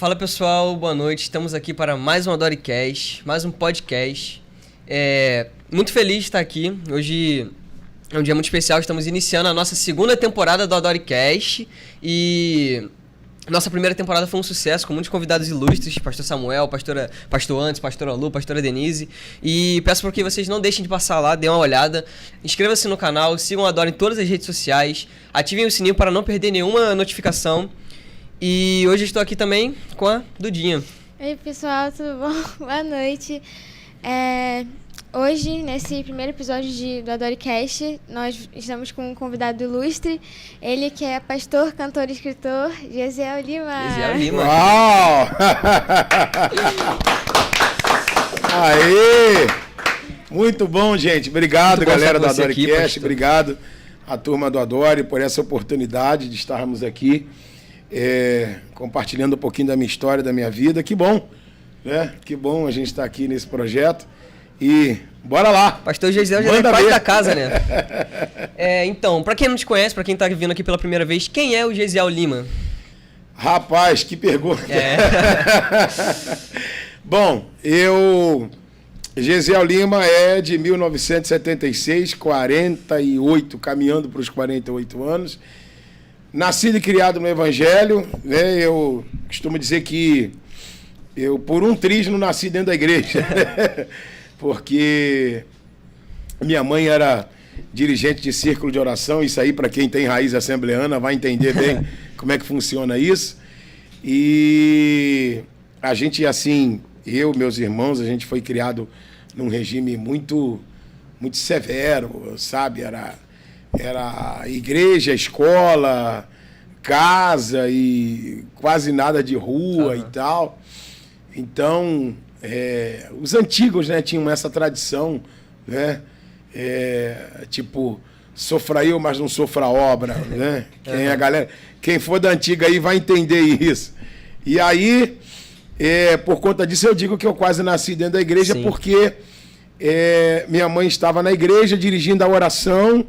Fala pessoal, boa noite. Estamos aqui para mais um Adoricast, mais um podcast. Muito feliz de estar aqui. Hoje é um dia muito especial. Estamos iniciando a nossa segunda temporada do Adoricast e nossa primeira temporada foi um sucesso com muitos convidados ilustres, Pastor Samuel, Pastor Antes, Pastora Lu, Pastora Denise. E peço para que vocês não deixem de passar lá, dêem uma olhada, inscrevam-se no canal, sigam o Adoro em todas as redes sociais, ativem o sininho para não perder nenhuma notificação. E hoje estou aqui também com a Dudinha. Oi pessoal, tudo bom? Boa noite. Hoje, nesse primeiro episódio do Adoricast, nós estamos com um convidado ilustre, ele que é pastor, cantor e escritor, Gesiel Lima. Gesiel Lima. Uau! Aê! Muito bom, gente. Obrigado, muito bom, galera do Adoricast. Aqui, obrigado à turma do Adore por essa oportunidade de estarmos aqui compartilhando um pouquinho da minha história, da minha vida. Que bom, né? Que bom a gente estar aqui nesse projeto. E bora lá. Pastor Gesiel já é parte da casa, né? Então, pra quem não te conhece, pra quem tá vindo aqui pela primeira vez, quem é o Gesiel Lima? Rapaz, que pergunta. Bom, Gesiel Lima é de 1976, 48, caminhando para os 48 anos. Nascido e criado no Evangelho, né? Eu costumo dizer que eu, por um triz, não nasci dentro da igreja. Porque minha mãe era dirigente de círculo de oração. Isso aí, para quem tem raiz assembleana, vai entender bem como é que funciona isso. E a gente, assim, meus irmãos, a gente foi criado num regime muito, muito severo, sabe? Era igreja, escola, casa e quase nada de rua e tal. Então, os antigos, né, tinham essa tradição, né? Tipo, sofra eu, mas não sofra a obra, né? Quem for da antiga aí vai entender isso. E aí, por conta disso, eu digo que eu quase nasci dentro da igreja. Sim. Porque minha mãe estava na igreja dirigindo a oração,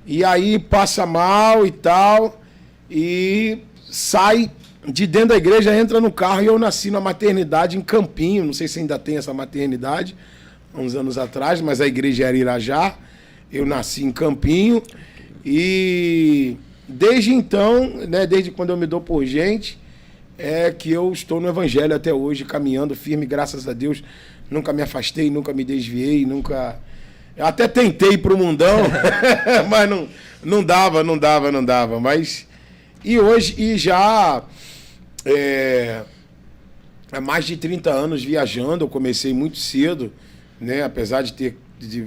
e aí passa mal e tal, e sai de dentro da igreja, entra no carro, e eu nasci na maternidade em Campinho. Não sei se ainda tem essa maternidade, há uns anos atrás, mas a igreja era Irajá. Eu nasci em Campinho, e desde então, né, desde quando eu me dou por gente, que eu estou no Evangelho até hoje, caminhando firme, graças a Deus. Nunca me afastei, nunca me desviei, nunca... Eu até tentei ir pro mundão, mas não dava. Mas... E hoje, já há mais de 30 anos viajando. Eu comecei muito cedo, né? Apesar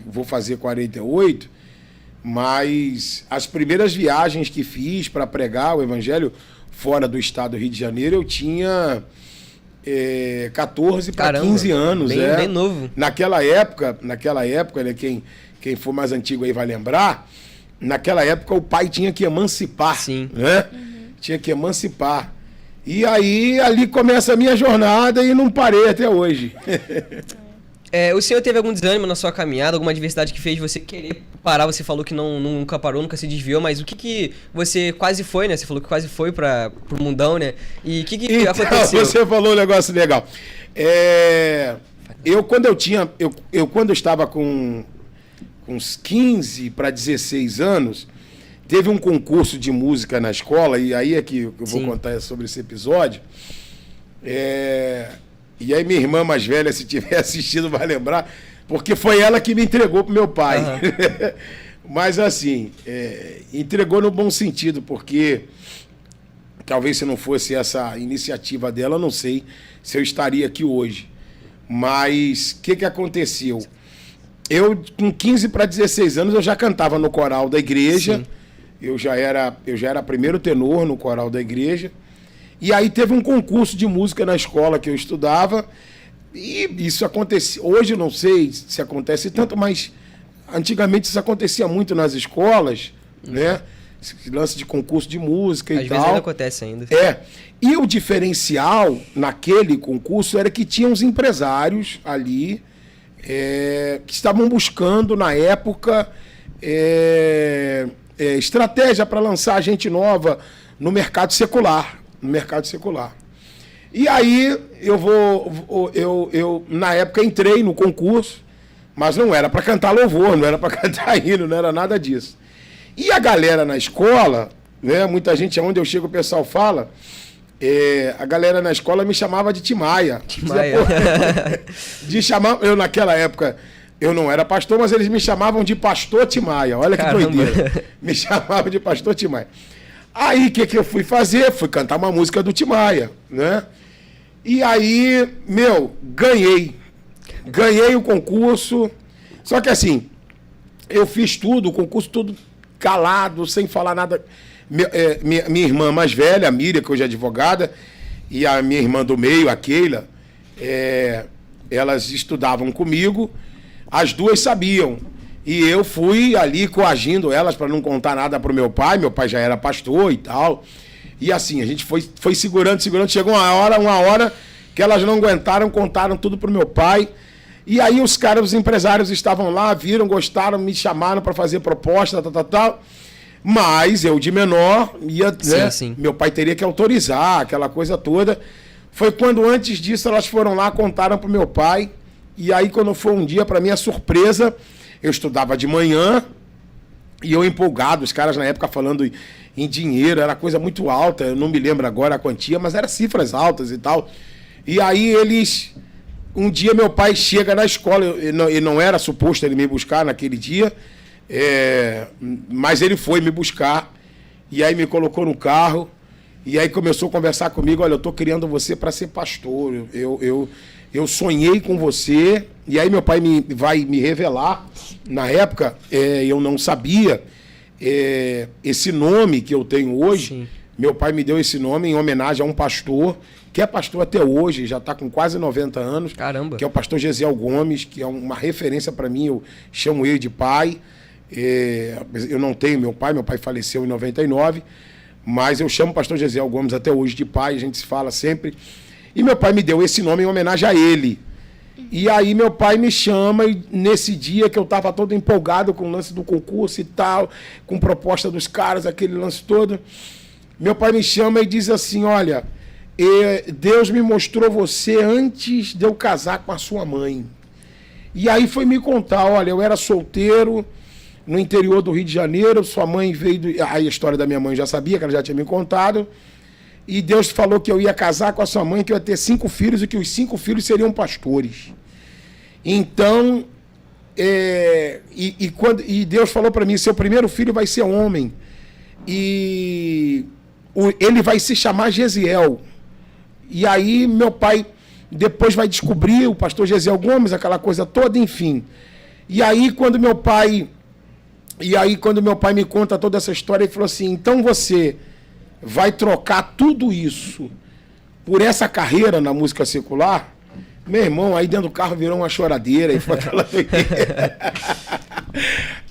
vou fazer 48, mas as primeiras viagens que fiz para pregar o Evangelho fora do estado do Rio de Janeiro, eu tinha 14 para 15 anos. Bem novo. Naquela época, né, quem for mais antigo aí vai lembrar, naquela época o pai tinha que emancipar. Sim. Né? Tinha que emancipar. E aí, ali começa a minha jornada e não parei até hoje. O senhor teve algum desânimo na sua caminhada, alguma adversidade que fez você querer parar? Você falou que nunca parou, nunca se desviou, mas o que você quase foi, né? Você falou que quase foi pro mundão, né? E o que então, aconteceu? Você falou um negócio legal. Quando eu estava com uns 15 para 16 anos, teve um concurso de música na escola, e aí é que eu vou contar sobre esse episódio. E aí minha irmã mais velha, se tiver assistido, vai lembrar, porque foi ela que me entregou pro meu pai. Uhum. Mas assim, entregou no bom sentido, porque talvez se não fosse essa iniciativa dela, eu não sei se eu estaria aqui hoje. Mas o que aconteceu? Eu, com 15 para 16 anos, eu já cantava no coral da igreja. Sim. Eu já era primeiro tenor no coral da igreja. E aí teve um concurso de música na escola que eu estudava, e isso acontecia. Hoje eu não sei se acontece tanto, mas antigamente isso acontecia muito nas escolas, né? Esse lance de concurso de música e tal. Às vezes ainda acontece ainda. E o diferencial naquele concurso era que tinha uns empresários ali que estavam buscando, na época, estratégia para lançar gente nova no mercado secular. E aí eu na época entrei no concurso, mas não era para cantar louvor, não era para cantar hino, não era nada disso. E a galera na escola, né, muita gente, onde eu chego o pessoal fala, a galera na escola me chamava de Timaya. Timaya. De chamar, eu naquela época, eu não era pastor, mas eles me chamavam de Pastor Timaya. Olha que doideira. Me chamavam de Pastor Timaya. Aí, o que eu fui fazer? Fui cantar uma música do Timaya, né? E aí, ganhei. Ganhei o concurso. Só que assim, eu fiz tudo, o concurso tudo calado, sem falar nada. Minha irmã mais velha, a Miriam, que hoje é advogada, e a minha irmã do meio, a Keila, elas estudavam comigo, as duas sabiam. E eu fui ali coagindo elas para não contar nada pro meu pai já era pastor e tal. E assim, a gente foi segurando. Chegou uma hora que elas não aguentaram, contaram tudo pro meu pai. E aí os empresários estavam lá, viram, gostaram, me chamaram para fazer proposta, tal. Mas eu de menor, Sim. Meu pai teria que autorizar, aquela coisa toda. Foi quando antes disso elas foram lá, contaram pro meu pai. E aí quando foi um dia, para minha surpresa, eu estudava de manhã e eu empolgado, os caras na época falando em dinheiro, era coisa muito alta, eu não me lembro agora a quantia, mas eram cifras altas e tal. E aí um dia meu pai chega na escola, e não era suposto ele me buscar naquele dia, mas ele foi me buscar, e aí me colocou no carro, e aí começou a conversar comigo, olha, eu tô criando você para ser pastor, eu sonhei com você, e aí meu pai vai me revelar. Na época, eu não sabia esse nome que eu tenho hoje. Sim. Meu pai me deu esse nome em homenagem a um pastor, que é pastor até hoje, já está com quase 90 anos. Caramba. Que é o pastor Gesiel Gomes, que é uma referência para mim, eu chamo ele de pai. Eu não tenho meu pai faleceu em 99, mas eu chamo o pastor Gesiel Gomes até hoje de pai, a gente se fala sempre. E meu pai me deu esse nome em homenagem a ele. E aí meu pai me chama, e nesse dia que eu estava todo empolgado com o lance do concurso e tal, com proposta dos caras, aquele lance todo, meu pai me chama e diz assim, olha, Deus me mostrou você antes de eu casar com a sua mãe. E aí foi me contar, olha, eu era solteiro no interior do Rio de Janeiro, sua mãe veio... Aí a história da minha mãe já sabia, que ela já tinha me contado. E Deus falou que eu ia casar com a sua mãe, que eu ia ter 5 filhos e que os 5 filhos seriam pastores. Então, e Deus falou para mim, seu primeiro filho vai ser homem. E ele vai se chamar Gesiel. E aí meu pai depois vai descobrir o pastor Gesiel Gomes, aquela coisa toda, enfim. E aí quando meu pai me conta toda essa história, ele falou assim, então você vai trocar tudo isso por essa carreira na música secular? Meu irmão, aí dentro do carro virou uma choradeira e foi aquela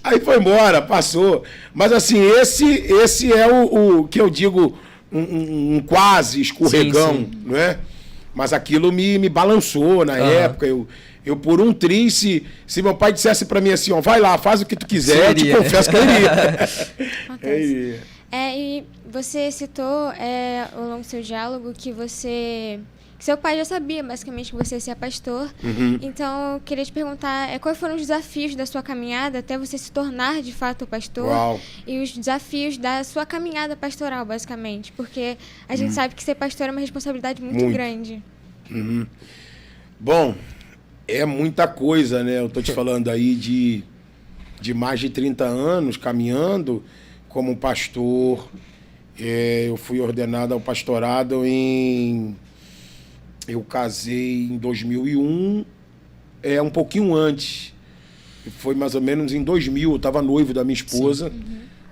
aí foi embora, passou. Mas assim, esse é o que eu digo, um quase escorregão, sim. Não é? Mas aquilo me balançou na época. Eu por um triz, se meu pai dissesse para mim assim, ó, vai lá, faz o que tu quiser, eu te confesso que eu iria. E você citou ao longo do seu diálogo que seu pai já sabia basicamente que você ia ser pastor. Uhum. Então eu queria te perguntar quais foram os desafios da sua caminhada até você se tornar de fato pastor. Uau. E os desafios da sua caminhada pastoral, basicamente, porque a gente sabe que ser pastor é uma responsabilidade muito grande. Uhum. Bom, é muita coisa, né? Eu tô te falando aí de mais de 30 anos caminhando como pastor. Eu fui ordenado ao pastorado eu casei em 2001, um pouquinho antes. Foi mais ou menos em 2000, eu estava noivo da minha esposa,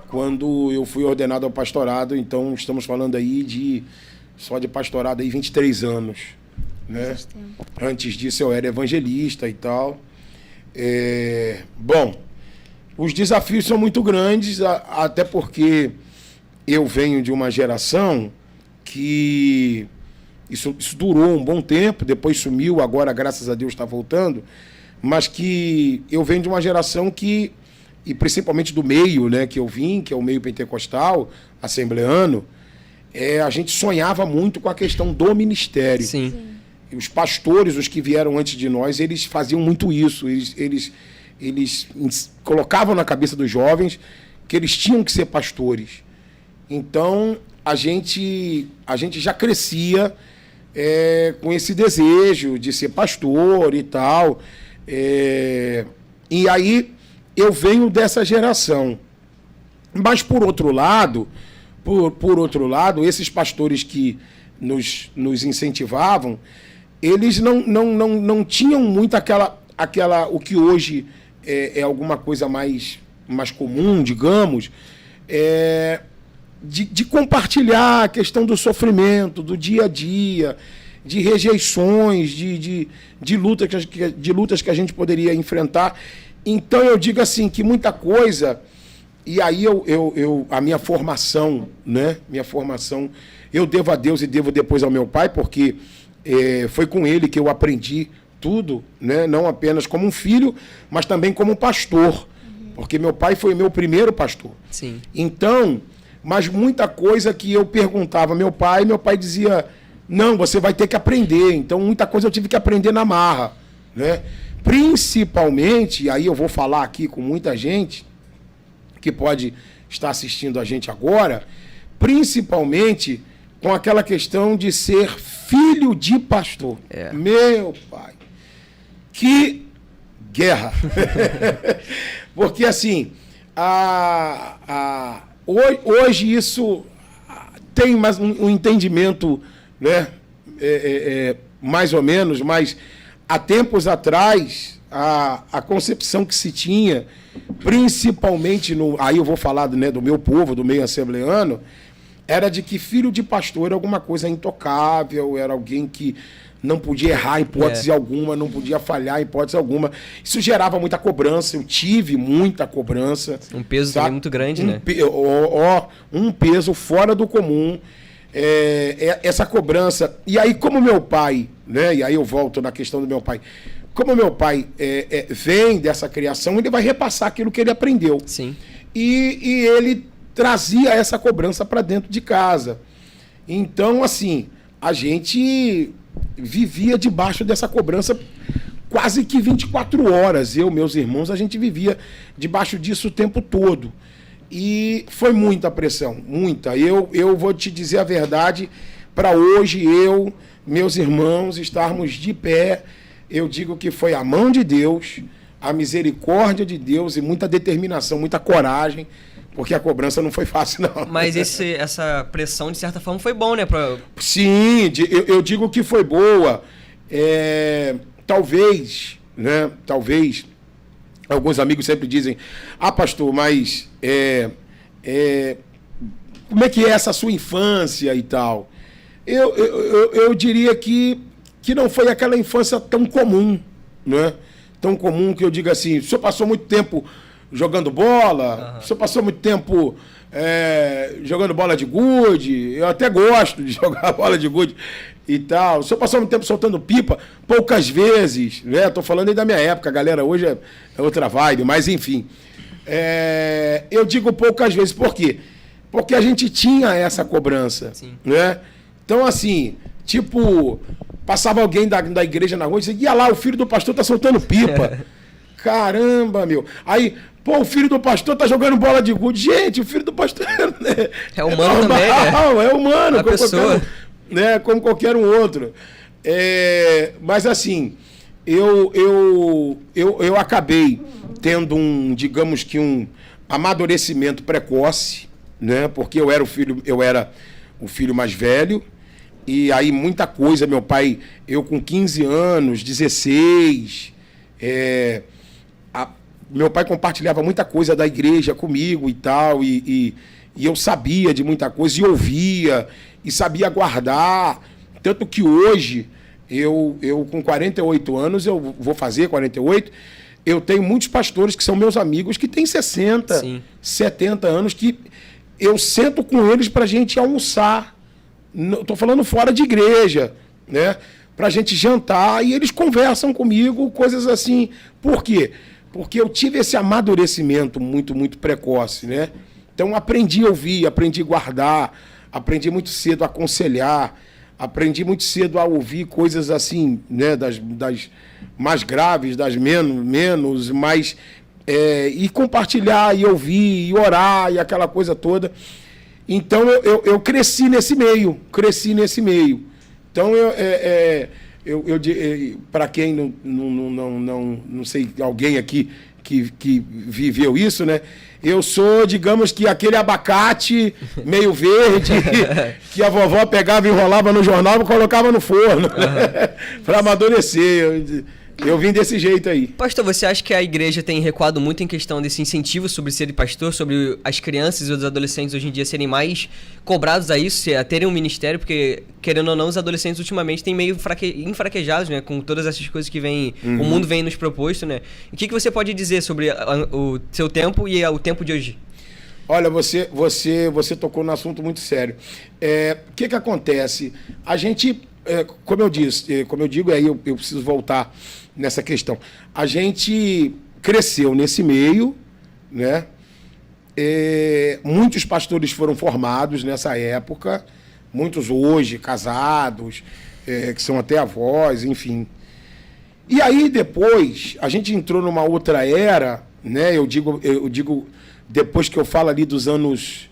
quando eu fui ordenado ao pastorado. Então estamos falando aí só de pastorado aí 23 anos. Né? Antes disso eu era evangelista e tal. Bom, os desafios são muito grandes, até porque eu venho de uma geração que isso durou um bom tempo, depois sumiu, agora graças a Deus está voltando, mas que eu venho de uma geração que, e principalmente do meio, né, que eu vim, que é o meio pentecostal, assembleano, a gente sonhava muito com a questão do ministério. Sim. E os pastores, os que vieram antes de nós, eles faziam muito isso. Eles colocavam na cabeça dos jovens que eles tinham que ser pastores. Então, a gente já crescia com esse desejo de ser pastor e tal. E aí, eu venho dessa geração. Mas, por outro lado, esses pastores que nos incentivavam, eles não tinham muito o que hoje é alguma coisa mais comum, digamos, de compartilhar a questão do sofrimento, do dia a dia, de rejeições, de lutas que a gente poderia enfrentar. Então, eu digo assim, que muita coisa... E aí a minha formação, né? Eu devo a Deus e devo depois ao meu pai, porque foi com ele que eu aprendi tudo, né? Não apenas como um filho, mas também como um pastor. Porque meu pai foi meu primeiro pastor. Sim. Então, mas muita coisa que eu perguntava ao meu pai dizia, não, você vai ter que aprender. Então, muita coisa eu tive que aprender na marra, né? Principalmente, e aí eu vou falar aqui com muita gente que pode estar assistindo a gente agora, principalmente com aquela questão de ser filho de pastor. Meu pai, que guerra! Porque assim, hoje isso tem mais um entendimento, né? Mais ou menos, mas há tempos atrás, a concepção que se tinha, principalmente aí eu vou falar, né, do meu povo, do meio assembleano, era de que filho de pastor era alguma coisa intocável, era alguém que não podia errar em hipótese alguma, não podia falhar em hipótese alguma. Isso gerava muita cobrança, eu tive muita cobrança. Um peso também muito grande, né? Um peso fora do comum. Essa cobrança. E aí, como meu pai, né? E aí eu volto na questão do meu pai. Como meu pai vem dessa criação, ele vai repassar aquilo que ele aprendeu. Sim. E ele trazia essa cobrança para dentro de casa. Então, assim, a gente vivia debaixo dessa cobrança quase que 24 horas. Eu, meus irmãos, a gente vivia debaixo disso o tempo todo. E foi muita pressão, muita. Eu vou te dizer a verdade, para hoje meus irmãos, estarmos de pé, eu digo que foi a mão de Deus, a misericórdia de Deus e muita determinação, muita coragem, porque a cobrança não foi fácil, não. Mas essa pressão, de certa forma, foi bom, né? Sim, eu digo que foi boa. Talvez, né? Talvez, alguns amigos sempre dizem, pastor, mas como é que é essa sua infância e tal? Eu diria que não foi aquela infância tão comum, né? Tão comum que eu diga assim, o senhor passou muito tempo jogando bola, o senhor passou muito tempo jogando bola de gude, eu até gosto de jogar bola de gude e tal, o senhor passou muito tempo soltando pipa, poucas vezes, né? Tô falando aí da minha época, a galera hoje é outra vibe, mas enfim. Eu digo poucas vezes, por quê? Porque a gente tinha essa cobrança, né? Então, assim, tipo, passava alguém da igreja na rua e dizia, ia lá, o filho do pastor tá soltando pipa. Caramba, meu. Aí, o filho do pastor tá jogando bola de gude. Gente, o filho do pastor é humano também, né? É humano, como pessoa. Como qualquer um outro. Mas, assim, eu acabei tendo digamos que um amadurecimento precoce, né? Porque eu era o filho mais velho. E aí muita coisa, meu pai, eu com 15 anos, 16, meu pai compartilhava muita coisa da igreja comigo e tal, e eu sabia de muita coisa, e ouvia, e sabia guardar, tanto que hoje, eu com 48 anos, eu vou fazer 48, eu tenho muitos pastores que são meus amigos, que têm 60, Sim. 70 anos, que eu sento com eles pra gente almoçar. Estou falando fora de igreja, né? Para a gente jantar, e eles conversam comigo, coisas assim. Por quê? Porque eu tive esse amadurecimento muito, muito precoce, né? Então, aprendi a ouvir, aprendi a guardar, aprendi muito cedo a aconselhar, aprendi muito cedo a ouvir coisas assim, né, das mais graves, das menos, mais... e compartilhar, e ouvir, e orar, e aquela coisa toda. Então, eu cresci nesse meio. Então, para quem não sei, alguém aqui que viveu isso, né? Eu sou, digamos que aquele abacate meio verde que a vovó pegava, enrolava no jornal e colocava no forno, para amadurecer. Eu vim desse jeito aí. Pastor, você acha que a igreja tem recuado muito em questão desse incentivo sobre ser pastor, sobre as crianças e os adolescentes hoje em dia serem mais cobrados a isso, a terem um ministério? Porque, querendo ou não, os adolescentes ultimamente têm meio enfraquejados, né? Com todas essas coisas que o mundo vem nos proposto, né? O que você pode dizer sobre o seu tempo e o tempo de hoje? Olha, você tocou num assunto muito sério. O que acontece? A gente... como eu digo, aí eu preciso voltar nessa questão. A gente cresceu nesse meio, né? Muitos pastores foram formados nessa época, muitos hoje casados, que são até avós, enfim. E aí depois a gente entrou numa outra era, né? Eu digo depois que eu falo ali dos anos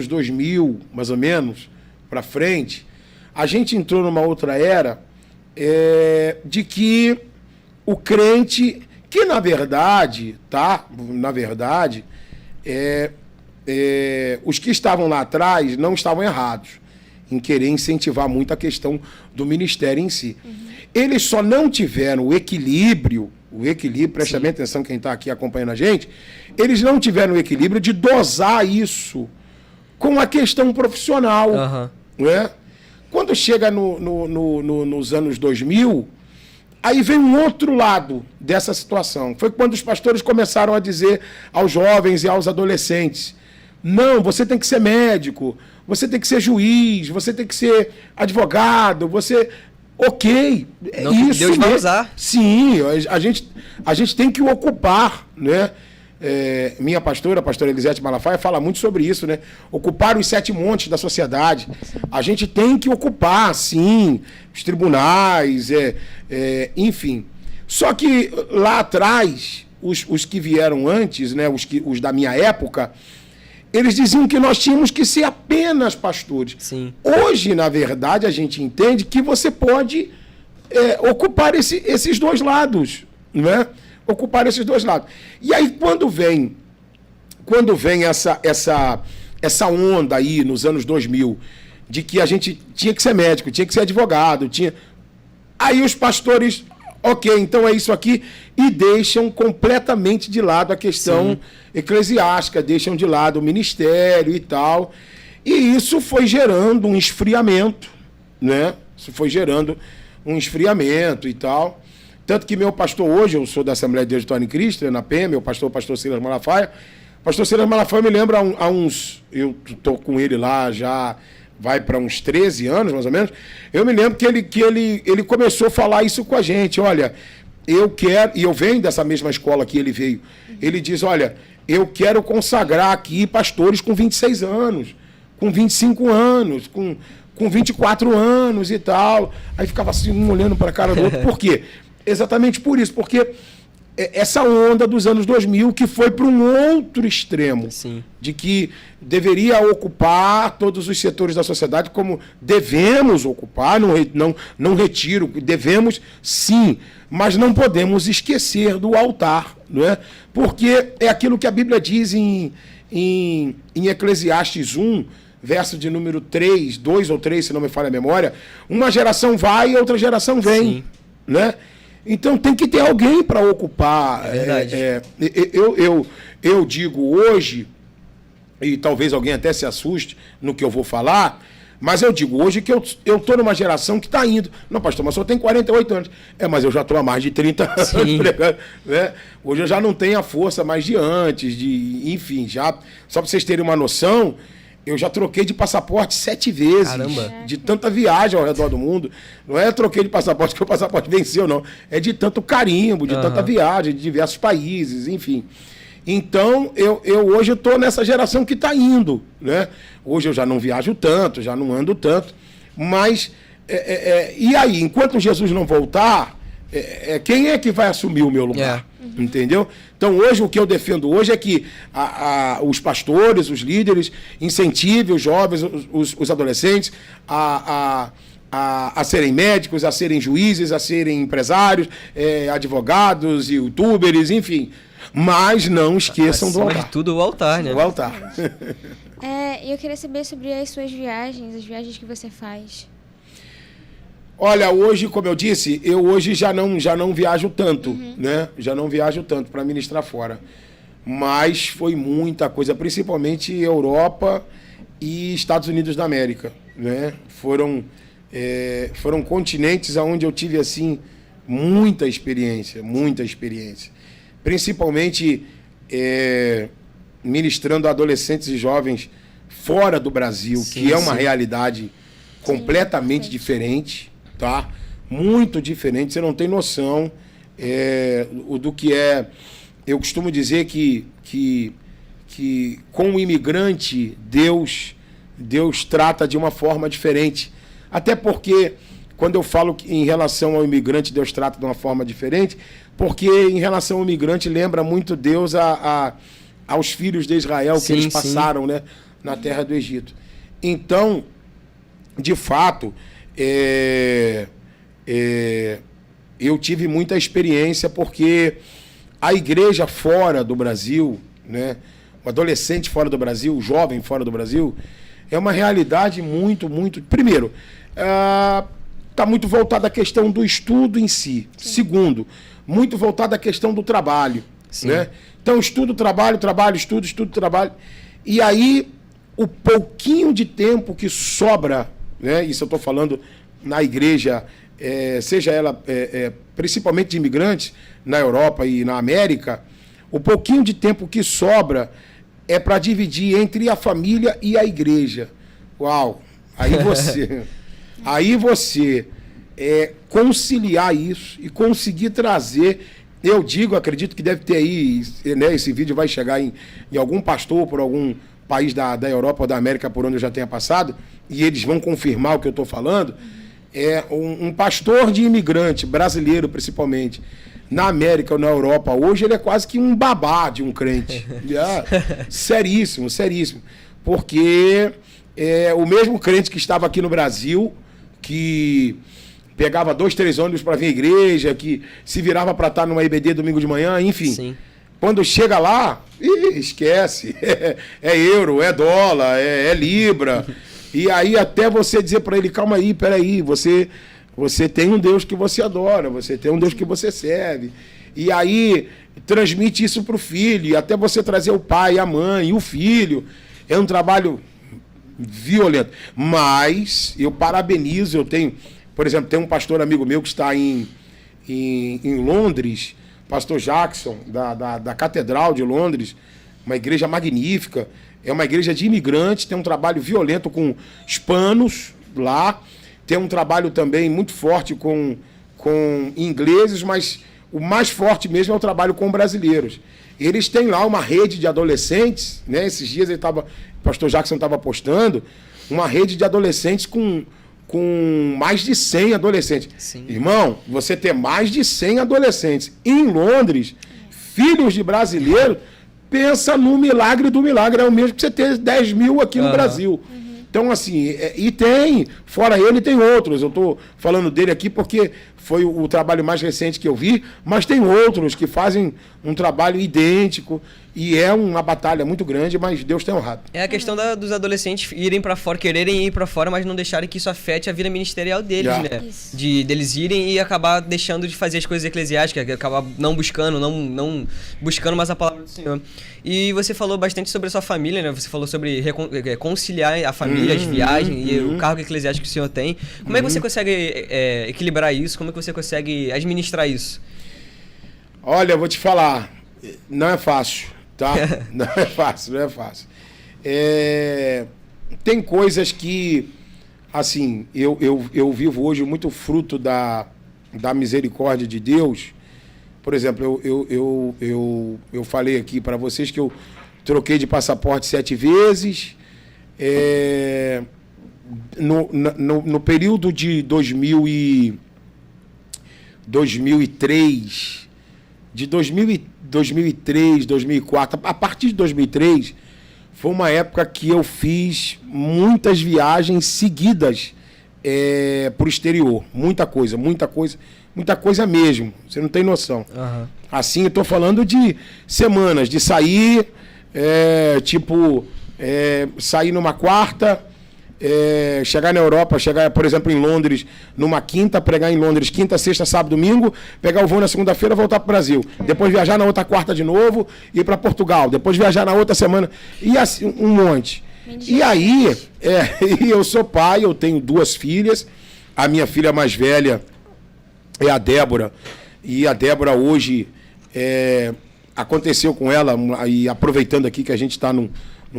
2000, mais ou menos, para frente. A gente entrou numa outra era de que o crente, que na verdade, os que estavam lá atrás não estavam errados em querer incentivar muito a questão do ministério em si. Eles só não tiveram o equilíbrio, presta bem atenção quem está aqui acompanhando a gente, eles não tiveram o equilíbrio de dosar isso com a questão profissional, né? Quando chega nos anos 2000, aí vem um outro lado dessa situação. Foi quando os pastores começaram a dizer aos jovens e aos adolescentes: não, você tem que ser médico, você tem que ser juiz, você tem que ser advogado, você... Ok, isso Deus vai usar. Sim, a gente tem que ocupar, né? Minha pastora, a pastora Elisete Malafaia, fala muito sobre isso, né? Ocupar os 7 montes da sociedade. A gente tem que ocupar, sim, os tribunais, enfim. Só que lá atrás, os que vieram antes, né? Os da minha época, eles diziam que nós tínhamos que ser apenas pastores. Sim. Hoje, na verdade, a gente entende que você pode ocupar esses dois lados, né? Ocupar esses dois lados. E aí, quando vem essa onda aí, nos anos 2000, de que a gente tinha que ser médico, tinha que ser advogado, aí os pastores, ok, então é isso aqui, e deixam completamente de lado a questão eclesiástica, deixam de lado o ministério e tal. E isso foi gerando um esfriamento, né? Isso foi gerando um esfriamento e tal. Tanto que meu pastor hoje, eu sou da Assembleia de Deus de Vitória em Cristo, na PM, meu pastor Silas Malafaia. O pastor Silas Malafaia me lembra há uns... Eu estou com ele lá já, vai para uns 13 anos, mais ou menos. Eu me lembro que ele começou a falar isso com a gente. Olha, eu quero... E eu venho dessa mesma escola que ele veio. Ele diz, olha, eu quero consagrar aqui pastores com 26 anos, com 25 anos, com 24 anos e tal. Aí ficava assim, um olhando para a cara do outro. Por quê? Exatamente por isso, porque essa onda dos anos 2000 que foi para um outro extremo, de que deveria ocupar todos os setores da sociedade como devemos ocupar, não retiro, devemos sim, mas não podemos esquecer do altar, não é? Porque é aquilo que a Bíblia diz em Eclesiastes 1, verso de número 3, 2 ou 3, se não me falha a memória, uma geração vai e outra geração vem, né? Então tem que ter alguém para ocupar. Eu digo hoje, e talvez alguém até se assuste no que eu vou falar, mas eu digo hoje que eu estou numa geração que está indo. Não, pastor, mas só tem 48 anos. Mas eu já estou há mais de 30 anos pregando, né? Hoje eu já não tenho a força mais de antes, enfim, já. Só para vocês terem uma noção, eu já troquei de passaporte 7 vezes. Caramba. De tanta viagem ao redor do mundo. Não é troquei de passaporte porque o passaporte venceu, não. É de tanto carimbo, de tanta viagem, de diversos países, enfim. Então, hoje eu estou nessa geração que está indo, né? Hoje eu já não viajo tanto, já não ando tanto, mas, e aí, enquanto Jesus não voltar, quem é que vai assumir o meu lugar? Entendeu? Então, hoje, o que eu defendo hoje é que os pastores, os líderes, incentivem os jovens, os adolescentes a serem médicos, a serem juízes, a serem empresários, advogados, youtubers, enfim. Mas não esqueçam do altar. Acima de tudo, o altar, né? O altar. Eu queria saber sobre as suas viagens, as viagens que você faz. Olha, hoje, como eu disse, eu hoje já não viajo tanto, né? Já não viajo tanto para ministrar fora. Mas foi muita coisa, principalmente Europa e Estados Unidos da América, né? Foram continentes onde eu tive, assim, muita experiência. Principalmente ministrando a adolescentes e jovens fora do Brasil, sim, que é uma realidade completamente diferente, tá? Muito diferente, você não tem noção do que é. Eu costumo dizer que com o imigrante, Deus trata de uma forma diferente. Até porque, quando eu falo que em relação ao imigrante, Deus trata de uma forma diferente, porque em relação ao imigrante lembra muito Deus aos filhos de Israel, que eles passaram, né, na terra do Egito. Então, de fato, eu tive muita experiência, porque a igreja fora do Brasil, né, o adolescente fora do Brasil, o jovem fora do Brasil, é uma realidade muito, muito... Primeiro, está muito voltada à questão do estudo em si. Sim. Segundo, muito voltada à questão do trabalho. Né? Então, estudo, trabalho, estudo, trabalho. E aí, o pouquinho de tempo que sobra, né? Isso eu estou falando na igreja, seja ela principalmente de imigrantes, na Europa e na América, o pouquinho de tempo que sobra é para dividir entre a família e a igreja. Uau! Aí você conciliar isso e conseguir trazer, eu acredito que deve ter aí, né, esse vídeo vai chegar em algum pastor por algum país da Europa ou da América por onde eu já tenha passado, e eles vão confirmar o que eu estou falando. Um pastor de imigrante, brasileiro principalmente, na América ou na Europa hoje, ele é quase que um babá de um crente. Seríssimo. Porque o mesmo crente que estava aqui no Brasil, que pegava 2, 3 ônibus para vir à igreja, que se virava para estar numa IBD domingo de manhã, enfim. Sim. Quando chega lá, esquece. É euro, é dólar, é libra. E aí até você dizer para ele, calma aí, peraí, você tem um Deus que você adora, você tem um Deus que você serve. E aí transmite isso para o filho, e até você trazer o pai, a mãe, o filho. É um trabalho violento. Mas eu parabenizo, eu tenho, por exemplo, tem um pastor amigo meu que está em Londres, pastor Jackson, da Catedral de Londres, uma igreja magnífica. É uma igreja de imigrantes, tem um trabalho violento com hispanos lá, tem um trabalho também muito forte com ingleses, mas o mais forte mesmo é o trabalho com brasileiros. Eles têm lá uma rede de adolescentes, né? Esses dias o pastor Jackson estava postando, uma rede de adolescentes com mais de 100 adolescentes. Sim. Irmão, você ter mais de 100 adolescentes em Londres, filhos de brasileiros, pensa no milagre do milagre. É o mesmo que você ter 10 mil aqui no Brasil. Então, assim, e fora ele, tem outros. Eu estou falando dele aqui porque foi o trabalho mais recente que eu vi, mas tem outros que fazem um trabalho idêntico, e é uma batalha muito grande, mas Deus tem honrado. É a questão dos adolescentes irem para fora, quererem ir para fora, mas não deixarem que isso afete a vida ministerial deles, né? Deles irem e acabar deixando de fazer as coisas eclesiásticas, acabar não buscando mais a palavra do Senhor. E você falou bastante sobre a sua família, né? Você falou sobre conciliar a família, as viagens e o cargo eclesiástico que o senhor tem. Como é que você consegue equilibrar isso? Como é que você consegue administrar isso? Olha, eu vou te falar, não é fácil, tá? Não é fácil. Tem coisas que, assim, eu vivo hoje muito fruto da misericórdia de Deus. por exemplo, eu falei aqui para vocês que eu troquei de passaporte 7 vezes. No período de 2003, de 2003, 2004, a partir de 2003, foi uma época que eu fiz muitas viagens seguidas para o exterior. Muita coisa mesmo. Você não tem noção. Uhum. Assim, eu estou falando de semanas, de sair, sair numa quarta, chegar na Europa, chegar, por exemplo, em Londres, numa quinta, pregar em Londres, quinta, sexta, sábado, domingo, pegar o voo na segunda-feira, voltar para o Brasil. Depois viajar na outra quarta de novo, ir para Portugal. Depois viajar na outra semana. E assim, um monte. E aí, eu sou pai, eu tenho 2 filhas. A minha filha mais velha é a Débora. E a Débora hoje, aconteceu com ela, e aproveitando aqui que a gente está num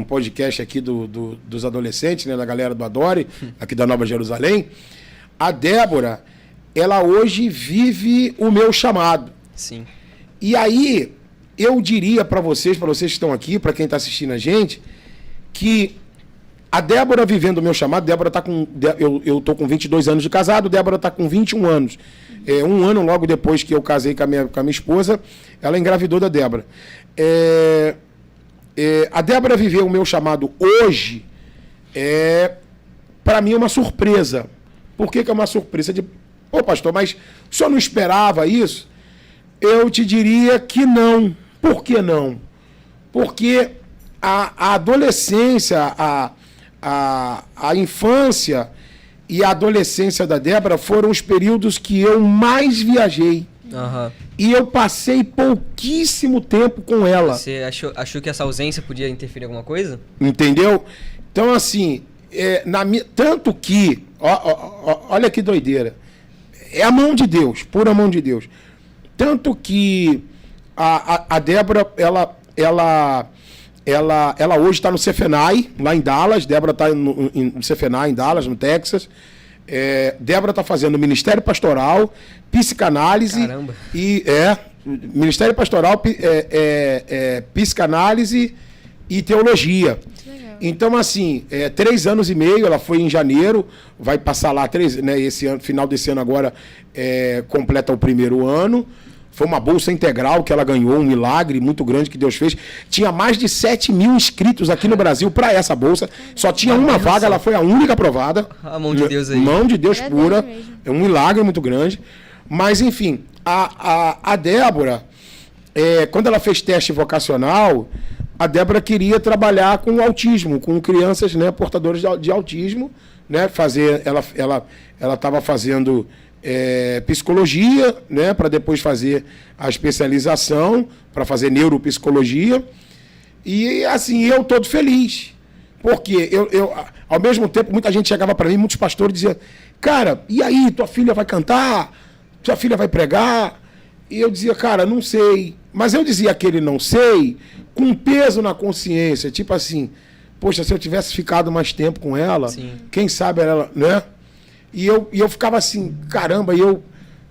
podcast aqui dos adolescentes, né, da galera do Adore, aqui da Nova Jerusalém. A Débora, ela hoje vive o meu chamado. Sim. E aí, eu diria para vocês que estão aqui, para quem está assistindo a gente, que a Débora vivendo o meu chamado, Débora tá com... Eu tô com 22 anos de casado, Débora está com 21 anos. Um ano logo depois que eu casei com a minha esposa, ela engravidou da Débora. A Débora viveu o meu chamado hoje, para mim é uma surpresa. Por que é uma surpresa? Pô, pastor, mas o senhor não esperava isso? Eu te diria que não. Por que não? Porque a adolescência, a infância e a adolescência da Débora foram os períodos que eu mais viajei. Uhum. E eu passei pouquíssimo tempo com ela. Você achou que essa ausência podia interferir em alguma coisa? Entendeu? Então, assim, tanto que, olha que doideira, é a mão de Deus, pura mão de Deus. Tanto que a Débora, ela hoje está no Cefenai, lá em Dallas. Débora está no Cefenai, em Dallas, no Texas. Débora está fazendo Ministério Pastoral, psicanálise. Caramba. Ministério Pastoral, psicanálise e teologia. Então, assim, 3 anos e meio, ela foi em janeiro, vai passar lá 3, né, esse ano, final desse ano agora, completa o 1º ano. Foi uma bolsa integral que ela ganhou, um milagre muito grande que Deus fez. Tinha mais de 7 mil inscritos aqui no Brasil para essa bolsa. Só tinha uma vaga, ela foi a única aprovada. A mão de Deus aí. Mão de Deus pura. É um milagre muito grande. Mas, enfim, a Débora, quando ela fez teste vocacional, a Débora queria trabalhar com autismo, com crianças, né, portadoras de autismo, né, ela estava fazendo psicologia, né, para depois fazer a especialização, para fazer neuropsicologia. E assim, eu todo feliz. Porque ao mesmo tempo, muita gente chegava para mim, muitos pastores diziam: cara, e aí, tua filha vai cantar? Tua filha vai pregar? E eu dizia: cara, não sei. Mas eu dizia aquele não sei com peso na consciência, tipo assim, poxa, se eu tivesse ficado mais tempo com ela, sim, quem sabe ela, né? E eu ficava assim, caramba, e eu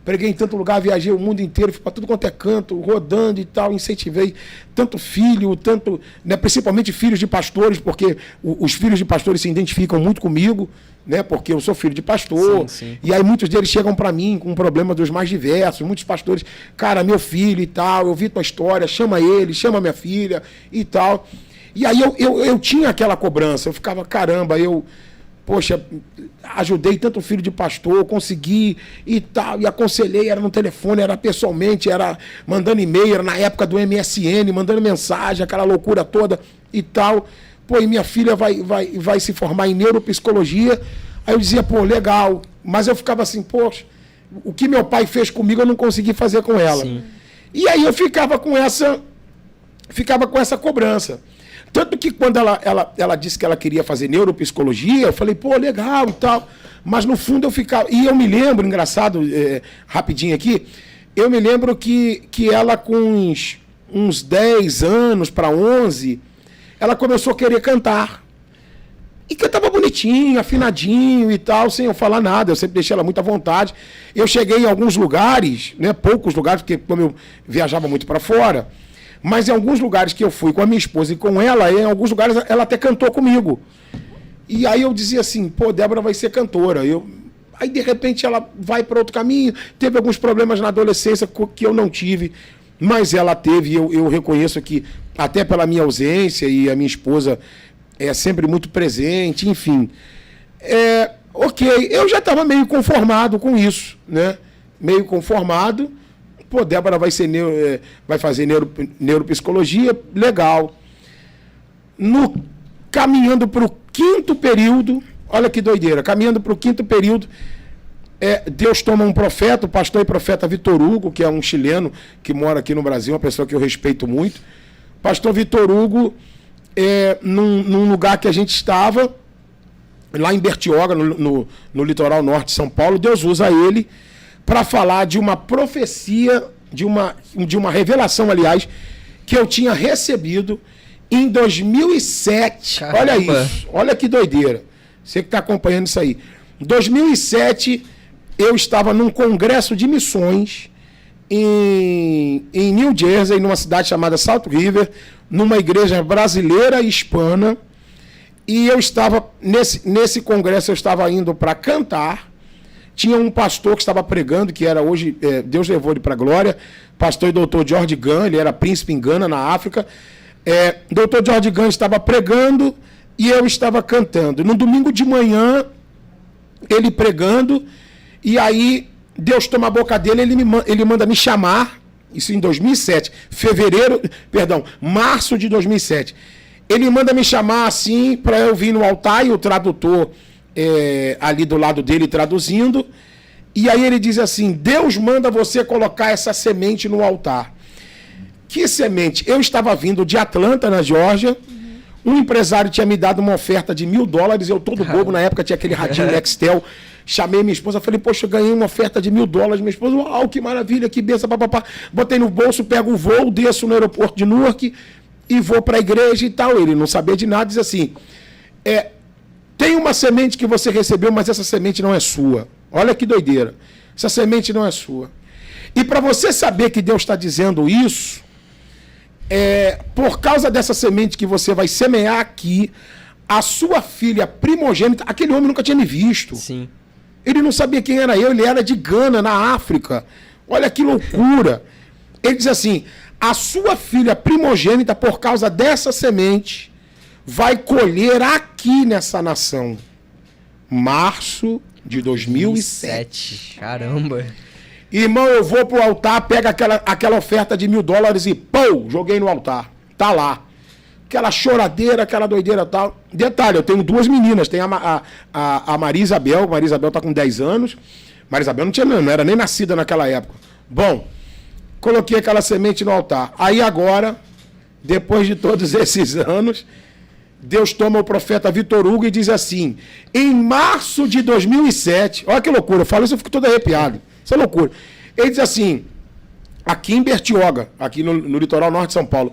preguei em tanto lugar, viajei o mundo inteiro, fui para tudo quanto é canto, rodando e tal, incentivei tanto filho, tanto, né, principalmente filhos de pastores, porque os filhos de pastores se identificam muito comigo, né, porque eu sou filho de pastor, sim, sim. E aí muitos deles chegam para mim com um problema dos mais diversos, muitos pastores, cara, meu filho e tal, eu vi tua história, chama ele, chama minha filha e tal. E aí eu tinha aquela cobrança, eu ficava, caramba, poxa, ajudei tanto filho de pastor, consegui e tal, e aconselhei, era no telefone, era pessoalmente, era mandando e-mail, era na época do MSN, mandando mensagem, aquela loucura toda e tal. Pô, e minha filha vai se formar em neuropsicologia. Aí eu dizia, pô, legal. Mas eu ficava assim, poxa, o que meu pai fez comigo eu não consegui fazer com ela. Sim. E aí eu ficava com essa cobrança. Tanto que quando ela disse que ela queria fazer neuropsicologia, eu falei, pô, legal e tal. Mas no fundo eu ficava... E eu me lembro, engraçado, rapidinho aqui, eu me lembro que ela com uns 10 anos para 11, ela começou a querer cantar. E cantava bonitinho, afinadinho e tal, sem eu falar nada. Eu sempre deixei ela muito à vontade. Eu cheguei em alguns lugares, né, poucos lugares, porque como eu viajava muito para fora, mas em alguns lugares que eu fui com a minha esposa e com ela, em alguns lugares ela até cantou comigo. E aí eu dizia assim, pô, Débora vai ser cantora. Aí, de repente, ela vai para outro caminho. Teve alguns problemas na adolescência que eu não tive, mas ela teve. Eu reconheço que, até pela minha ausência, e a minha esposa é sempre muito presente, enfim. Ok, eu já estava meio conformado com isso, né? Meio conformado. Pô, Débora vai fazer neuropsicologia, legal. Caminhando para o 5º período, olha que doideira, caminhando para o 5º período, Deus toma um profeta, o pastor e profeta Vitor Hugo, que é um chileno que mora aqui no Brasil, uma pessoa que eu respeito muito. Pastor Vitor Hugo, num lugar que a gente estava, lá em Bertioga, no litoral norte de São Paulo, Deus usa ele para falar de uma profecia, de uma revelação, aliás, que eu tinha recebido em 2007. Caramba. Olha isso, olha que doideira. Você que está acompanhando isso aí. Em 2007, eu estava num congresso de missões em New Jersey, numa cidade chamada Salt River, numa igreja brasileira e hispana. E eu estava, nesse congresso, eu estava indo para cantar. Tinha um pastor que estava pregando, que era hoje, Deus levou ele para a glória, pastor e doutor George Gunn, ele era príncipe em Gana, na África. Doutor George Gunn estava pregando e eu estava cantando. No domingo de manhã, ele pregando, e aí Deus toma a boca dele, ele manda me chamar, isso em 2007, março de 2007. Ele manda me chamar assim para eu vir no altar, e o tradutor ali do lado dele traduzindo, e aí ele diz assim: Deus manda você colocar essa semente no altar. Que semente? Eu estava vindo de Atlanta, na Geórgia. Um empresário tinha me dado uma oferta de $1.000. Eu todo bobo, na época tinha aquele radinho Nextel. Chamei minha esposa, falei, poxa, eu ganhei uma oferta de $1.000. Minha esposa, uau, que maravilha, que benção, papapá. Botei no bolso, pego o voo, desço no aeroporto de Newark e vou para a igreja e tal. Ele não sabia de nada, diz assim, tem uma semente que você recebeu, mas essa semente não é sua. Olha que doideira. Essa semente não é sua. E para você saber que Deus está dizendo isso, por causa dessa semente que você vai semear aqui, a sua filha primogênita, aquele homem nunca tinha me visto. Sim. Ele não sabia quem era eu, ele era de Gana, na África. Olha que loucura. Ele diz assim, a sua filha primogênita, por causa dessa semente, vai colher aqui nessa nação. Março de 2007. Caramba. Irmão, eu vou pro altar, pego aquela oferta de $1.000 e pô, joguei no altar. Tá lá. Aquela choradeira, aquela doideira e tal. Detalhe, eu tenho 2 meninas. Tem a Maria Isabel. Maria Isabel tá com 10 anos. Maria Isabel não era nem nascida naquela época. Bom, coloquei aquela semente no altar. Aí agora, depois de todos esses anos, Deus toma o profeta Vitor Hugo e diz assim, em março de 2007, olha que loucura, eu falo isso, eu fico todo arrepiado. Isso é loucura. Ele diz assim, aqui em Bertioga, aqui no litoral norte de São Paulo,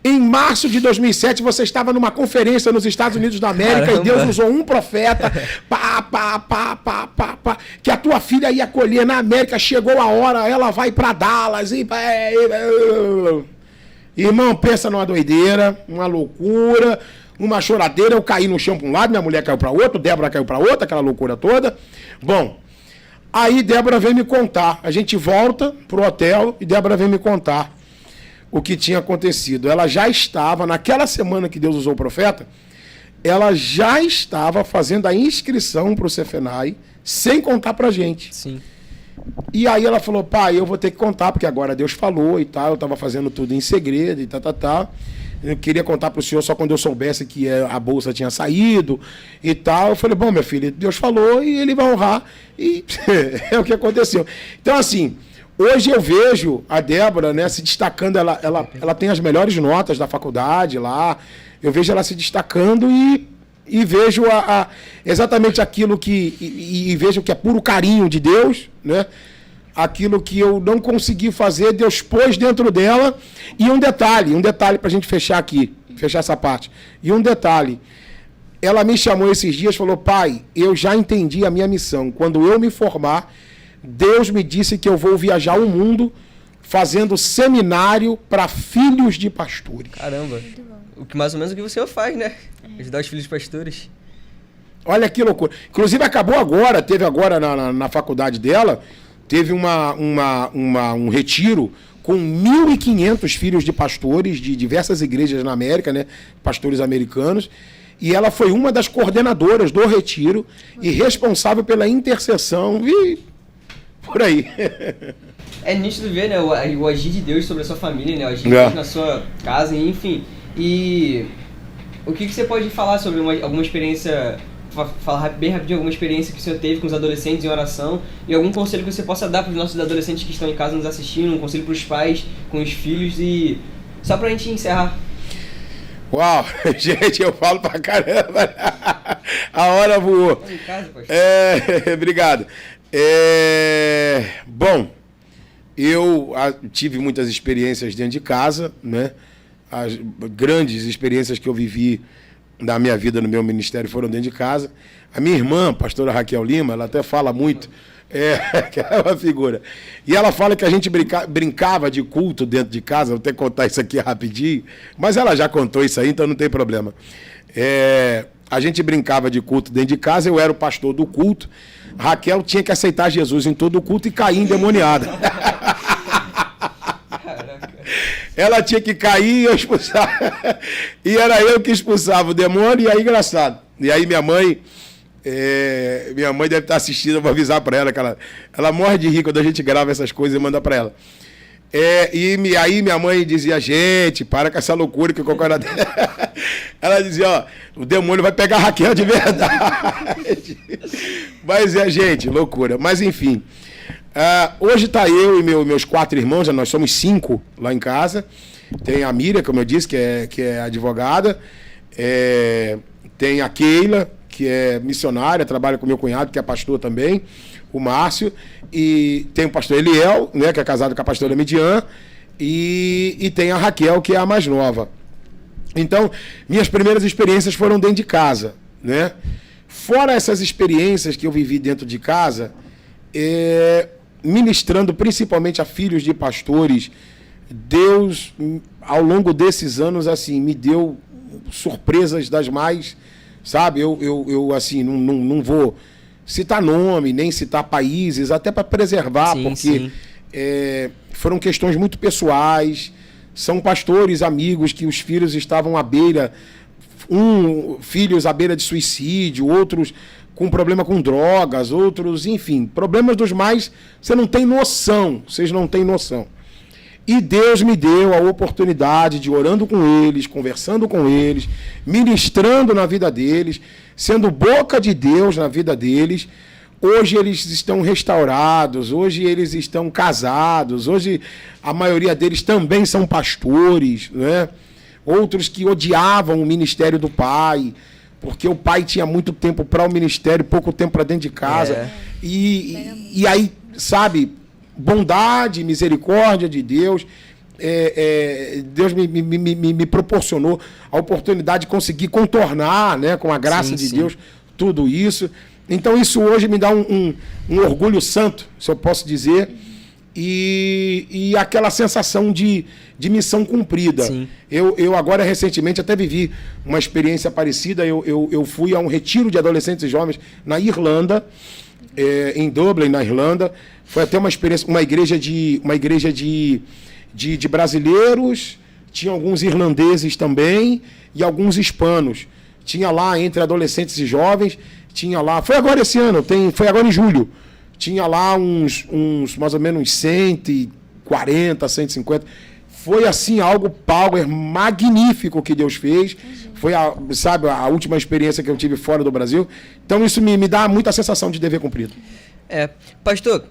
em março de 2007, você estava numa conferência nos Estados Unidos da América. Caramba. E Deus usou um profeta, que a tua filha ia colher na América, chegou a hora, ela vai para Dallas. Irmão, pensa numa doideira, uma loucura, uma choradeira. Eu caí no chão para um lado, minha mulher caiu para outro, Débora caiu para outra, aquela loucura toda. Bom, aí Débora veio me contar. A gente volta pro hotel e Débora veio me contar o que tinha acontecido. Ela já estava, naquela semana que Deus usou o profeta, ela já estava fazendo a inscrição para o Cefenai, sem contar pra gente. Sim. E aí ela falou, pai, eu vou ter que contar, porque agora Deus falou e tal, eu estava fazendo tudo em segredo e tal. Eu queria contar para o senhor só quando eu soubesse que a bolsa tinha saído e tal. Eu falei, bom, minha filha, Deus falou e ele vai honrar. E é o que aconteceu. Então, assim, hoje eu vejo a Débora, né, se destacando, ela tem as melhores notas da faculdade lá. Eu vejo ela se destacando e vejo exatamente aquilo que... E vejo que é puro carinho de Deus, né? Aquilo que eu não consegui fazer, Deus pôs dentro dela. E um detalhe para a gente fechar aqui, fechar essa parte. E um detalhe, ela me chamou esses dias e falou: pai, eu já entendi a minha missão. Quando eu me formar, Deus me disse que eu vou viajar o mundo fazendo seminário para filhos de pastores. Caramba. O que mais ou menos o que você faz, né? Ajudar os filhos de pastores. Olha que loucura. Inclusive acabou agora, teve agora na faculdade dela, teve um retiro com 1.500 filhos de pastores de diversas igrejas na América, né? Pastores americanos. E ela foi uma das coordenadoras do retiro e responsável pela intercessão e por aí. É nítido ver, né, o agir de Deus sobre a sua família, né? O agir de Deus na sua casa, enfim. E o que você pode falar sobre alguma experiência, falar bem rapidinho, alguma experiência que o senhor teve com os adolescentes em oração e algum conselho que você possa dar para os nossos adolescentes que estão em casa nos assistindo, um conselho para os pais, com os filhos e só para a gente encerrar. Uau, gente, eu falo pra caramba. A hora voou. Em casa, obrigado. Bom, eu tive muitas experiências dentro de casa, né? As grandes experiências que eu vivi na minha vida, no meu ministério, foram dentro de casa. A minha irmã, a pastora Raquel Lima, ela até fala muito, que é uma figura. E ela fala que a gente brincava de culto dentro de casa, vou até contar isso aqui rapidinho, mas ela já contou isso aí, então não tem problema. A gente brincava de culto dentro de casa, eu era o pastor do culto, Raquel tinha que aceitar Jesus em todo o culto e cair endemoniada. Ela tinha que cair e eu expulsar. E era eu que expulsava o demônio, e aí engraçado. E aí minha mãe deve estar assistindo, eu vou avisar para ela que ela morre de rir quando a gente grava essas coisas e manda para ela. Aí minha mãe dizia: gente, para com essa loucura que qualquer hora dela. Ela dizia: ó, o demônio vai pegar a Raquel de verdade. Mas gente, loucura. Mas enfim, hoje está eu e meus 4 irmãos, nós somos 5 lá em casa. Tem a Miriam, como eu disse, que é advogada. Tem a Keila, que é missionária, trabalha com meu cunhado, que é pastor também, o Márcio, e tem o pastor Eliel, né, que é casado com a pastora Midian, e tem a Raquel, que é a mais nova. Então, minhas primeiras experiências foram dentro de casa, né? Fora essas experiências que eu vivi dentro de casa, ministrando principalmente a filhos de pastores, Deus, ao longo desses anos, assim, me deu surpresas das mais, sabe? Eu assim, não vou citar nome, nem citar países, até para preservar, sim, porque sim. Foram questões muito pessoais, são pastores, amigos, que os filhos estavam à beira, filhos à beira de suicídio, outros com problema com drogas, outros, enfim, problemas dos mais, vocês não têm noção. E Deus me deu a oportunidade de, orando com eles, conversando com eles, ministrando na vida deles, sendo boca de Deus na vida deles. Hoje eles estão restaurados, hoje eles estão casados, hoje a maioria deles também são pastores, né? Outros que odiavam o ministério do pai, porque o pai tinha muito tempo para o ministério, pouco tempo para dentro de casa. E aí, sabe, bondade, misericórdia de Deus, Deus me proporcionou a oportunidade de conseguir contornar, né, com a graça de Deus, tudo isso. Então isso hoje me dá um orgulho santo, se eu posso dizer, e aquela sensação de missão cumprida. Eu agora, recentemente, até vivi uma experiência parecida. Eu fui a um retiro de adolescentes e jovens na Irlanda, em Dublin, na Irlanda. Foi até uma experiência, uma igreja de brasileiros, tinha alguns irlandeses também e alguns hispanos. Tinha lá, entre adolescentes e jovens, tinha lá, foi agora esse ano, foi agora em julho, tinha lá uns mais ou menos 140, 150. Foi assim algo power, magnífico que Deus fez. Foi a última experiência que eu tive fora do Brasil. Então isso me dá muita sensação de dever cumprido. Pastor,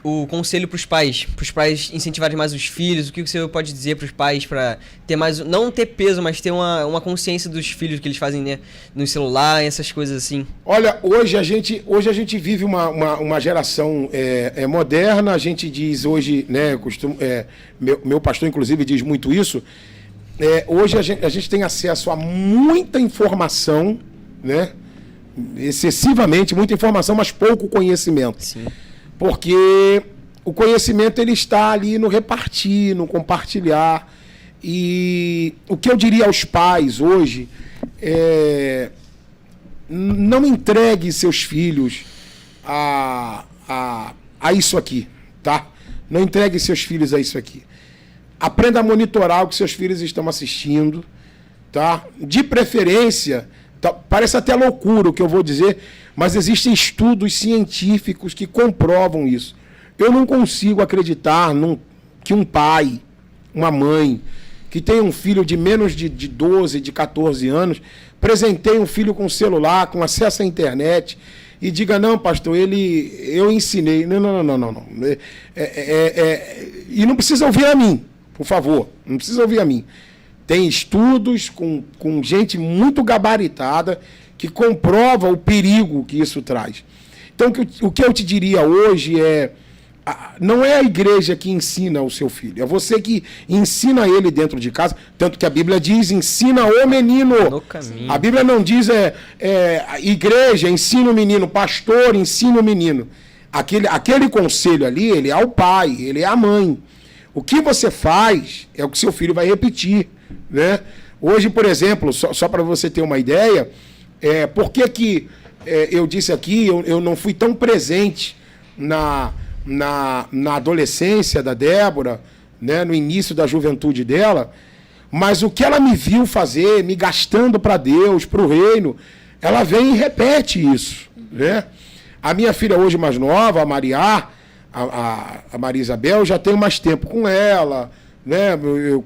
o conselho para os pais incentivarem mais os filhos, o que você pode dizer para os pais para ter mais, não ter peso, mas ter uma consciência dos filhos que eles fazem, né, no celular, essas coisas assim? Olha, hoje a gente vive uma geração moderna. A gente diz hoje, né, meu pastor inclusive diz muito isso. hoje a gente tem acesso a muita informação, né? Excessivamente, muita informação, mas pouco conhecimento. Sim. Porque o conhecimento ele está ali no repartir, no compartilhar. E o que eu diria aos pais hoje é: não entregue seus filhos a isso aqui, tá? Não entregue seus filhos a isso aqui. Aprenda a monitorar o que seus filhos estão assistindo, tá? De preferência, tá? Parece até loucura o que eu vou dizer, mas existem estudos científicos que comprovam isso. Eu não consigo acreditar que um pai, uma mãe, que tem um filho de menos de 12, de 14 anos, presenteie um filho com celular, com acesso à internet, e diga: não, pastor, eu ensinei. Não. E não precisa ouvir a mim, por favor, não precisa ouvir a mim. Tem estudos com gente muito gabaritada que comprova o perigo que isso traz. Então, o que eu te diria hoje é: não é a igreja que ensina o seu filho, é você que ensina ele dentro de casa. Tanto que a Bíblia diz: ensina o menino. No caminho. A Bíblia não diz igreja, ensina o menino, pastor, ensina o menino. Aquele conselho ali, ele é ao pai, ele é à mãe. O que você faz é o que seu filho vai repetir, né? Hoje, por exemplo, só para você ter uma ideia, por que eu disse aqui, eu não fui tão presente na adolescência da Débora, né, no início da juventude dela, mas o que ela me viu fazer, me gastando para Deus, para o reino, ela vem e repete isso, né? A minha filha hoje mais nova, a Maria Isabel, já tenho mais tempo com ela, né?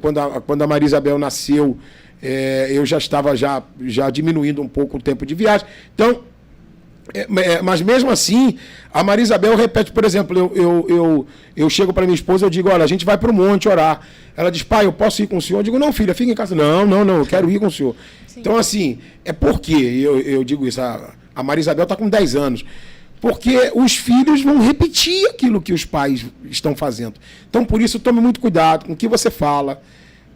Quando a Maria Isabel nasceu, eu já estava já diminuindo um pouco o tempo de viagem. Então, mas mesmo assim, a Maria Isabel repete, por exemplo, eu chego para minha esposa, eu digo: olha, a gente vai para o monte orar. Ela diz: pai, eu posso ir com o senhor? Eu digo: não, filha, fica em casa. Não, eu quero ir com o senhor. Sim. Então, assim, por que eu digo isso? A Maria Isabel está com 10 anos. Porque os filhos vão repetir aquilo que os pais estão fazendo. Então, por isso, tome muito cuidado com o que você fala,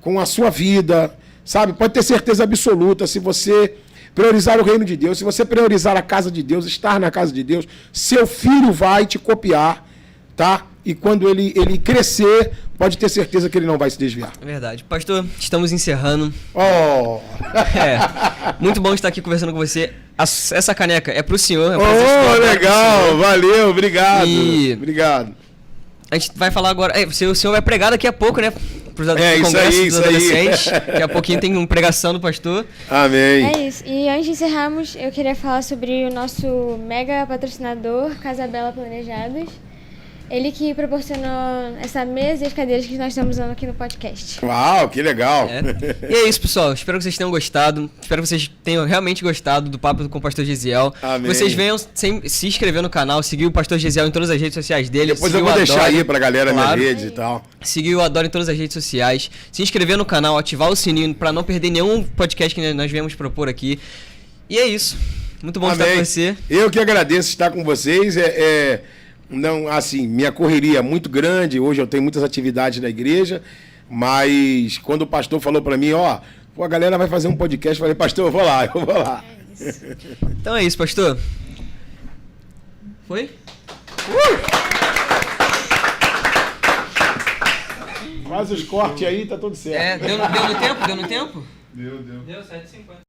com a sua vida, sabe? Pode ter certeza absoluta, se você priorizar o reino de Deus, se você priorizar a casa de Deus, estar na casa de Deus, seu filho vai te copiar, tá? E quando ele crescer, pode ter certeza que ele não vai se desviar. É verdade. Pastor, estamos encerrando. Oh! Muito bom estar aqui conversando com você. Essa caneca é pro senhor. Legal, valeu, obrigado. Obrigado. A gente vai falar agora. O senhor vai pregar daqui a pouco, né? Pro Congresso dos Adolescentes. Daqui a pouquinho tem uma pregação do pastor. Amém. É isso. E antes de encerrarmos, eu queria falar sobre o nosso mega patrocinador, Casa Bela Planejados. Ele que proporcionou essa mesa e as cadeiras que nós estamos usando aqui no podcast. Uau, que legal! E é isso, pessoal. Espero que vocês tenham gostado. Espero que vocês tenham realmente gostado do papo com o pastor Gesiel. Amém. Vocês venham se inscrever no canal, seguir o pastor Gesiel em todas as redes sociais dele. Depois eu vou deixar aí pra galera nas redes e tal. Seguir o Adoro em todas as redes sociais. Se inscrever no canal, ativar o sininho pra não perder nenhum podcast que nós viemos propor aqui. E é isso. Muito bom estar com você. Eu que agradeço estar com vocês. Não, assim, minha correria é muito grande, hoje eu tenho muitas atividades na igreja, mas quando o pastor falou para mim, a galera vai fazer um podcast, eu falei: pastor, eu vou lá. Então é isso, pastor. Foi? Faz os cortes aí, tá tudo certo. Deu no tempo? Deu 7h50.